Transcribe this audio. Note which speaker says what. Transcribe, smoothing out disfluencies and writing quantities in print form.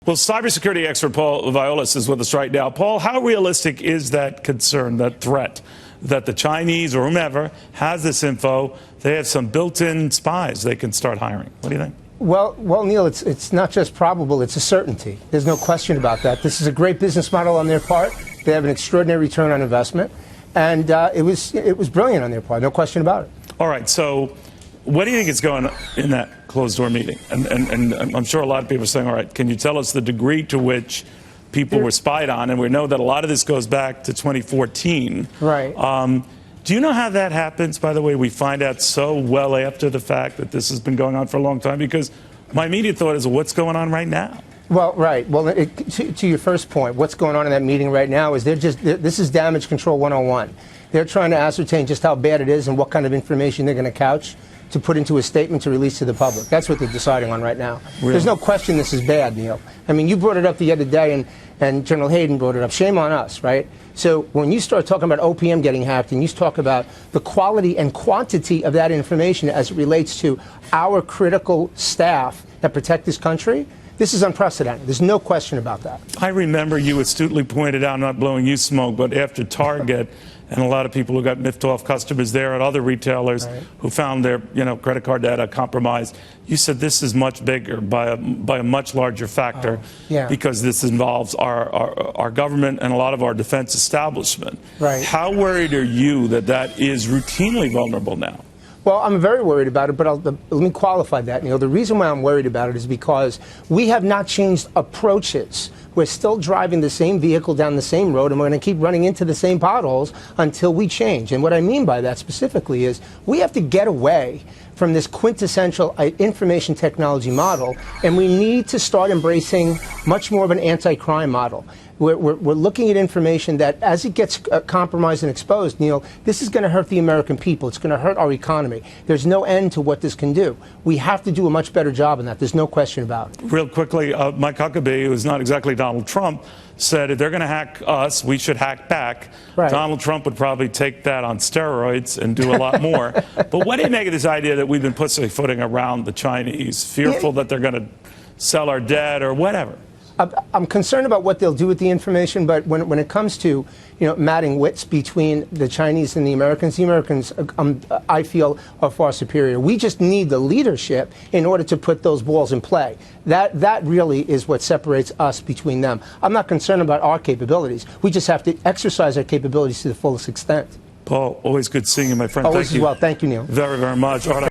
Speaker 1: Well, cybersecurity expert Paul Viollis is with us right now. Paul, how realistic is that concern, that threat, that the Chinese or whomever has this info, they have some built-in spies they can start hiring? What do you think?
Speaker 2: Well, Neil, it's not just probable, it's a certainty. There's no question about that. This is a great business model on their part. They have an extraordinary return on investment. And it was brilliant on their part, no question about it.
Speaker 1: All right, so what do you think is going on in that closed-door meeting? And I'm sure a lot of people are saying, all right, can you tell us the degree to which people were spied on? And we know that a lot of this goes back to 2014.
Speaker 2: Right.
Speaker 1: Do you know how that happens? By the way, we find out so well after the fact that this has been going on for a long time, because my immediate thought is, well, what's going on right now?
Speaker 2: Well, right. Well, to your first point, what's going on in that meeting right now is this is damage control 101. They're trying to ascertain just how bad it is and what kind of information they're going to couch to put into a statement to release to the public. That's what they're deciding on right now. Really? There's no question this is bad, Neil. I mean, you brought it up the other day, and General Hayden brought it up. Shame on us, right? So when you start talking about OPM getting hacked, and you talk about the quality and quantity of that information as it relates to our critical staff that protect this country, this is unprecedented. There's no question about that.
Speaker 1: I remember you astutely pointed out, not blowing you smoke, but after Target and a lot of people who got miffed off, customers there at other retailers who found their credit card data compromised, you said this is much bigger by a much larger factor because this involves our government and a lot of our defense establishment.
Speaker 2: Right.
Speaker 1: How worried are you that that is routinely vulnerable now?
Speaker 2: Well, I'm very worried about it, but let me qualify that, Neil. The reason why I'm worried about it is because we have not changed approaches. We're still driving the same vehicle down the same road, and we're going to keep running into the same potholes until we change. And what I mean by that specifically is we have to get away from this quintessential information technology model, and we need to start embracing much more of an anti-crime model. We're looking at information that, as it gets compromised and exposed, Neil, this is going to hurt the American people. It's going to hurt our economy. There's no end to what this can do. We have to do a much better job in that. There's no question about it.
Speaker 1: Real quickly, Mike Huckabee, who's not exactly Donald Trump, said if they're going to hack us, we should hack back.
Speaker 2: Right.
Speaker 1: Donald Trump would probably take that on steroids and do a lot more. But what do you make of this idea that we've been pussyfooting around the Chinese, fearful that they're going to sell our debt or whatever?
Speaker 2: I'm concerned about what they'll do with the information, but when it comes to matting wits between the Chinese and the Americans, I feel, are far superior. We just need the leadership in order to put those balls in play. That really is what separates us between them. I'm not concerned about our capabilities. We just have to exercise our capabilities to the fullest extent.
Speaker 1: Paul, always good seeing you, my friend.
Speaker 2: Always
Speaker 1: Thank you.
Speaker 2: Well. Thank you, Neil.
Speaker 1: Very, very much. All right.